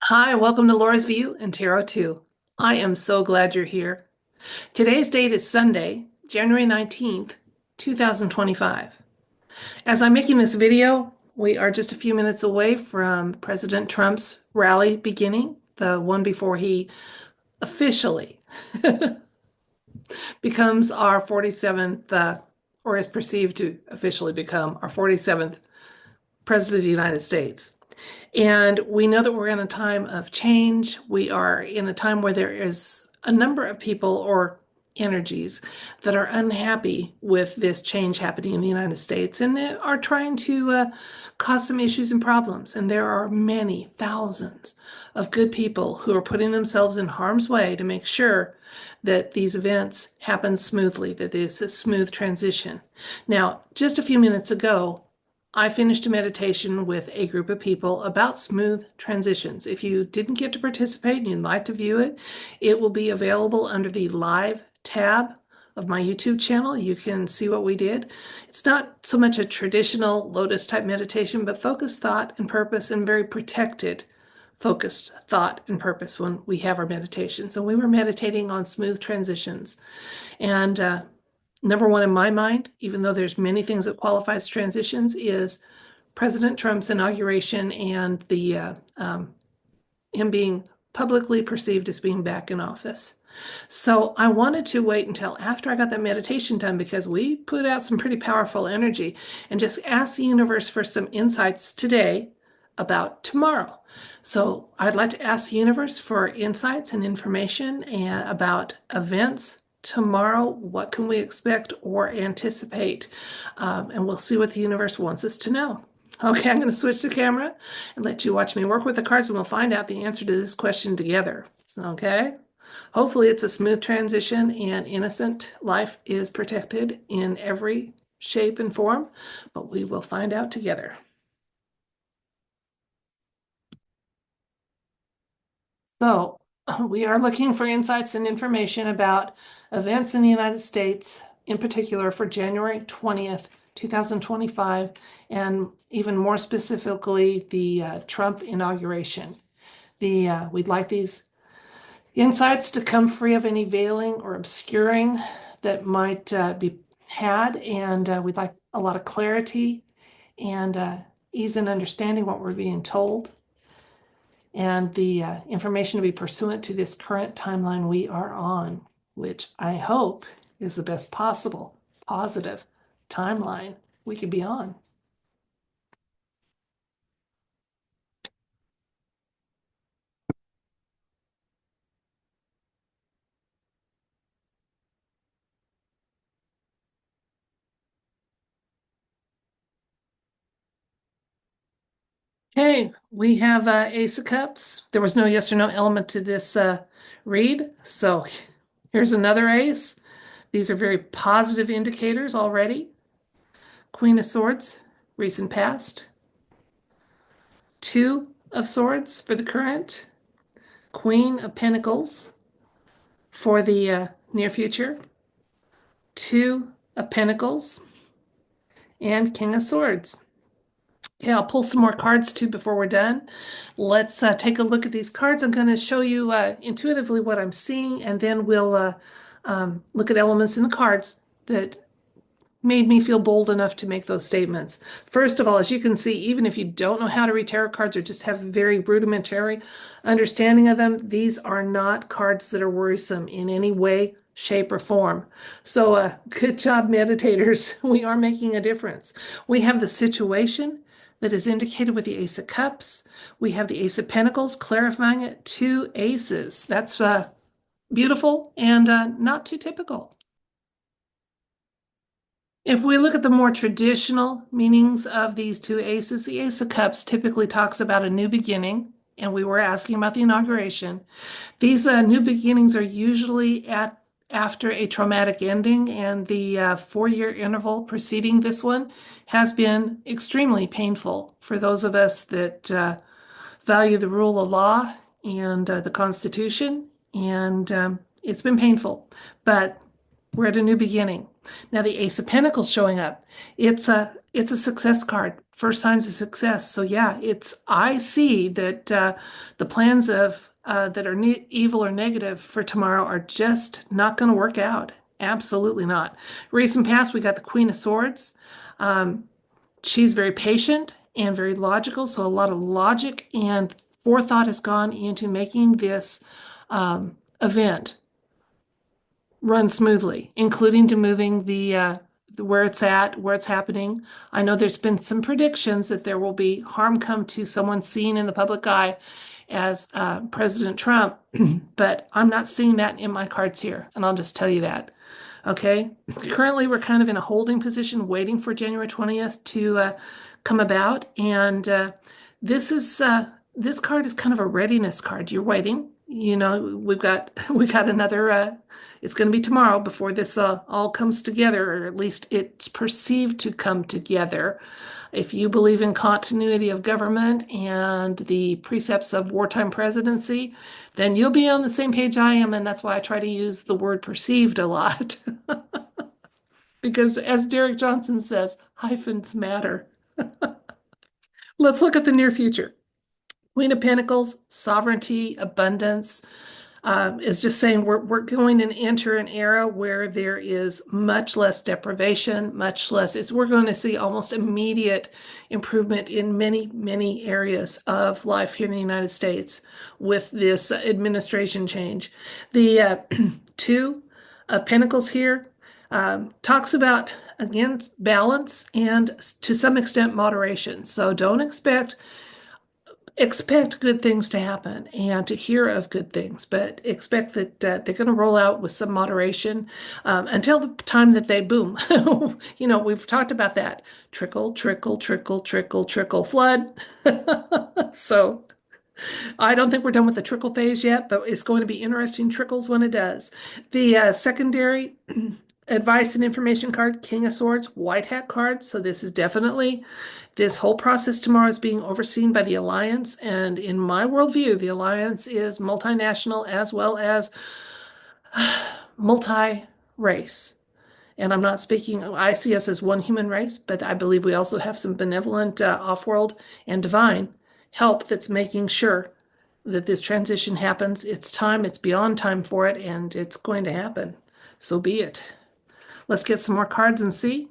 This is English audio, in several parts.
Hi, welcome to Laura's View and Tarot 2. I am so glad you're here. Today's date is Sunday, January 19th, 2025. As I'm making this video, we are just a few minutes away from President Trump's rally beginning, the one before he officially becomes our 47th, or is perceived to officially become our 47th President of the United States. And we know that we're in a time of change. We are in a time where there is a number of people or energies that are unhappy with this change happening in the United States and are trying to cause some issues and problems. And there are many thousands of good people who are putting themselves in harm's way to make sure that these events happen smoothly, that there's a smooth transition. Now, just a few minutes ago, I finished a meditation with a group of people about smooth transitions. If you didn't get to participate and you'd like to view it, it will be available under the live tab of my YouTube channel. You can see what we did. It's not so much a traditional lotus type meditation, but focused thought and purpose and very protected focused thought and purpose when we have our meditation. So we were meditating on smooth transitions. And number one in my mind, even though there's many things that qualify as transitions, is President Trump's inauguration and the him being publicly perceived as being back in office. So I wanted to wait until after I got that meditation done because we put out some pretty powerful energy and just ask the universe for some insights today about tomorrow. So I'd like to ask the universe for insights and information and about events tomorrow. What can we expect or anticipate? And we'll see what the universe wants us to know. Okay, I'm going to switch the camera and let you watch me work with the cards, and we'll find out the answer to this question together. Okay? Hopefully, it's a smooth transition and innocent life is protected in every shape and form, but we will find out together. So, we are looking for insights and information about events in the United States, in particular for January 20th, 2025, and even more specifically, the Trump inauguration. We'd like these insights to come free of any veiling or obscuring that might be had, and we'd like a lot of clarity and ease in understanding what we're being told, and the information to be pursuant to this current timeline we are on, which I hope is the best possible positive timeline we could be on. Okay, we have Ace of Cups. There was no yes or no element to this read, so here's another ace. These are very positive indicators already. Queen of Swords, recent past. Two of Swords for the current. Queen of Pentacles for the near future. Two of Pentacles and King of Swords. Okay, I'll pull some more cards too before we're done. Let's take a look at these cards. I'm going to show you intuitively what I'm seeing, and then we'll look at elements in the cards that made me feel bold enough to make those statements. First of all, as you can see, even if you don't know how to read tarot cards or just have a very rudimentary understanding of them, these are not cards that are worrisome in any way, shape, or form. So good job, meditators. We are making a difference. We have the situation that is indicated with the Ace of Cups. We have the Ace of Pentacles clarifying it. Two aces. That's beautiful and not too typical. If we look at the more traditional meanings of these two aces, the Ace of Cups typically talks about a new beginning, and we were asking about the inauguration. These new beginnings are usually after a traumatic ending, and the 4-year interval preceding this one has been extremely painful for those of us that value the rule of law and the Constitution, and it's been painful, but we're at a new beginning. Now the Ace of Pentacles showing up. It's a success card first signs of success. So yeah, I see that the plans of that are evil or negative for tomorrow are just not going to work out. Absolutely not. Recent past, we got the Queen of Swords. Um, she's very patient and very logical, so a lot of logic and forethought has gone into making this event run smoothly, including to moving where it's at, where it's happening. I know there's been some predictions that there will be harm come to someone seen in the public eye as President Trump, but I'm not seeing that in my cards here, and I'll just tell you that. Okay. Currently, we're kind of in a holding position, waiting for January 20th to come about, and this card is kind of a readiness card. You're waiting. You know, we got another. It's going to be tomorrow before this all comes together, or at least it's perceived to come together. If you believe in continuity of government and the precepts of wartime presidency, then you'll be on the same page I am, and that's why I try to use the word perceived a lot. Because as Derek Johnson says, hyphens matter. Let's look at the near future. Queen of Pentacles, sovereignty, abundance, is just saying we're going to enter an era where there is much less deprivation, much less. We're going to see almost immediate improvement in many, many areas of life here in the United States with this administration change. The Two of Pentacles here talks about, again, balance and to some extent moderation. So don't expect good things to happen and to hear of good things, but expect that they're going to roll out with some moderation until the time that they boom. You know, we've talked about that trickle, trickle, trickle, trickle, trickle, flood. So I don't think we're done with the trickle phase yet, but it's going to be interesting trickles when it does. The secondary advice and information card, King of Swords, White Hat card. So this is definitely, this whole process tomorrow is being overseen by the Alliance. And in my worldview, the Alliance is multinational as well as multi-race. And I'm not speaking, I see us as one human race, but I believe we also have some benevolent off-world and divine help that's making sure that this transition happens. It's time, it's beyond time for it, and it's going to happen. So be it. Let's get some more cards and see.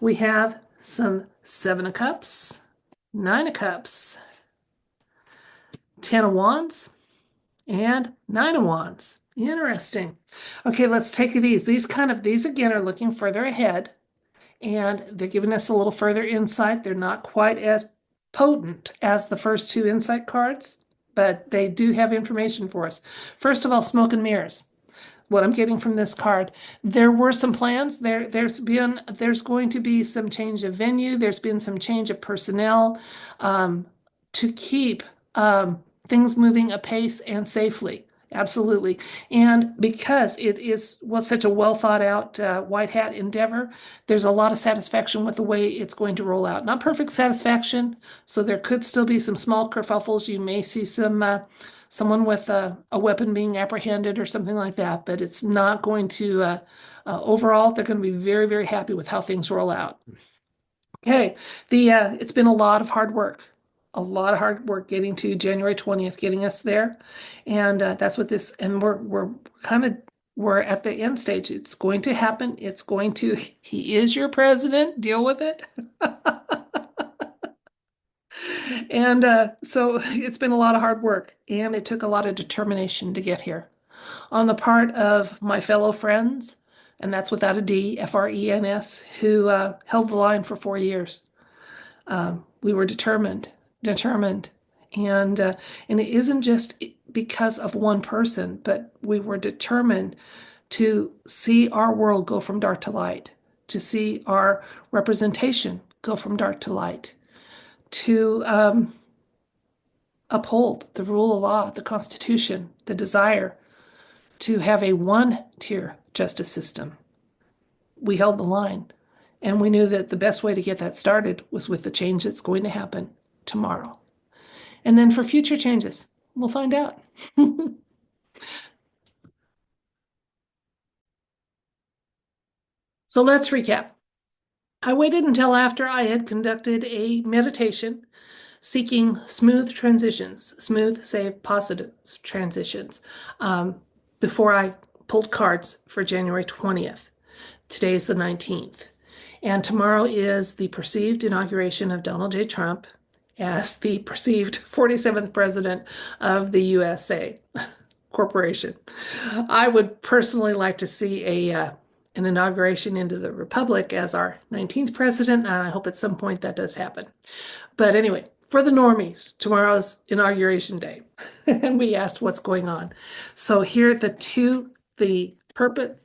We have some Seven of Cups, Nine of Cups, Ten of Wands, and Nine of Wands. Interesting. Okay, let's take these. These again are looking further ahead, and they're giving us a little further insight. They're not quite as potent as the first two insight cards, but they do have information for us. First of all, smoke and mirrors. What I'm getting from this card, there were some plans. There's going to be some change of venue. There's been some change of personnel to keep things moving apace and safely. Absolutely. And because was such a well thought out white hat endeavor, there's a lot of satisfaction with the way it's going to roll out. Not perfect satisfaction, so there could still be some small kerfuffles. You may see someone with a weapon being apprehended or something like that, but it's not going to, overall, they're going to be very, very happy with how things roll out. Okay, it's been a lot of hard work. A lot of hard work getting to January 20th, getting us there. And that's what this, and we're at the end stage. It's going to happen. He is your president. Deal with it. And so it's been a lot of hard work, and it took a lot of determination to get here on the part of my fellow friends, and that's without a D, FRENS, who held the line for 4 years. We were determined, and it isn't just because of one person, but we were determined to see our world go from dark to light, to see our representation go from dark to light, to uphold the rule of law, the Constitution, the desire to have a one-tier justice system. We held the line, and we knew that the best way to get that started was with the change that's going to happen tomorrow. And then for future changes, we'll find out. So let's recap. I waited until after I had conducted a meditation seeking smooth transitions, smooth, safe, positive transitions, um, before I pulled cards for January 20th. Today is the 19th. And tomorrow is the perceived inauguration of Donald J. Trump as the perceived 47th president of the USA Corporation. I would personally like to see an inauguration into the Republic as our 19th president, and I hope at some point that does happen. But anyway, for the normies, tomorrow's inauguration day. And we asked what's going on. So here are the purpose,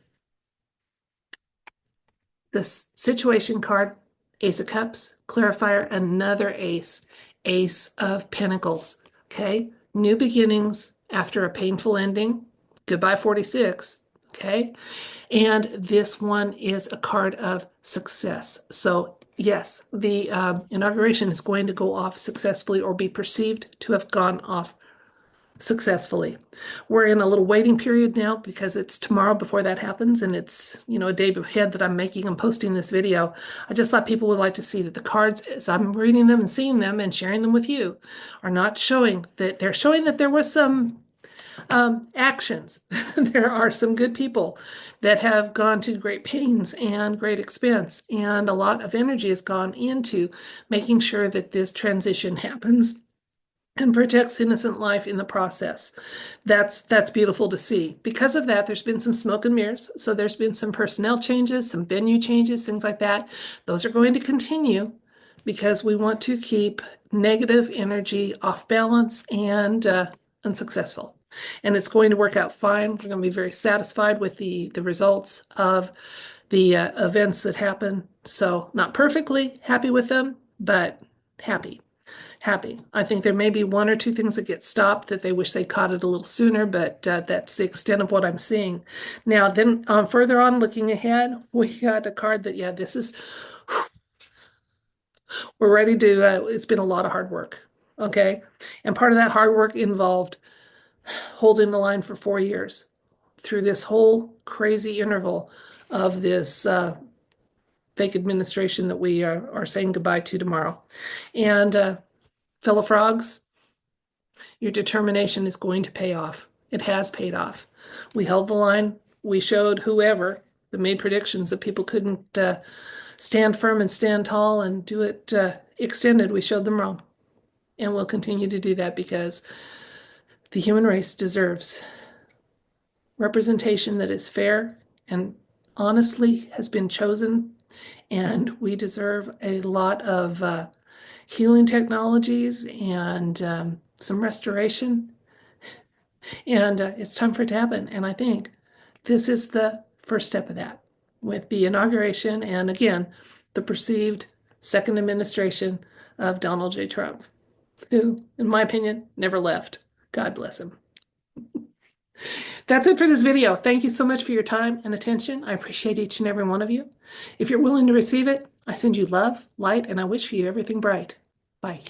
the situation card, Ace of Cups, clarifier, another ace, Ace of Pentacles. Okay, new beginnings after a painful ending. Goodbye 46. Okay, and this one is a card of success. So yes, the inauguration is going to go off successfully or be perceived to have gone off successfully. We're in a little waiting period now because it's tomorrow before that happens, and it's, a day ahead that I'm making and posting this video. I just thought people would like to see that the cards, as I'm reading them and seeing them and sharing them with you, are not showing that they're showing that there was some actions. There are some good people that have gone to great pains and great expense, and a lot of energy has gone into making sure that this transition happens and protects innocent life in the process. That's beautiful to see. Because of that, there's been some smoke and mirrors. So there's been some personnel changes, some venue changes, things like that. Those are going to continue because we want to keep negative energy off balance and unsuccessful. And it's going to work out fine. We're going to be very satisfied with the results of the events that happen. So not perfectly happy with them, but happy. I think there may be one or two things that get stopped that they wish they caught it a little sooner, but that's the extent of what I'm seeing. Now, then further on, looking ahead, we got a card that, yeah, this is, we're ready to, it's been a lot of hard work, okay? And part of that hard work involved holding the line for 4 years through this whole crazy interval of this fake administration that we are saying goodbye to tomorrow. And fellow frogs, your determination is going to pay off. It has paid off. We held the line. We showed whoever that made predictions that people couldn't stand firm and stand tall and do it extended. We showed them wrong. And we'll continue to do that because the human race deserves representation that is fair and honestly has been chosen. And we deserve a lot of healing technologies and some restoration. And it's time for it to happen. And I think this is the first step of that with the inauguration and, again, the perceived second administration of Donald J. Trump, who, in my opinion, never left. God bless him. That's it for this video. Thank you so much for your time and attention. I appreciate each and every one of you. If you're willing to receive it, I send you love, light, and I wish for you everything bright. Bye.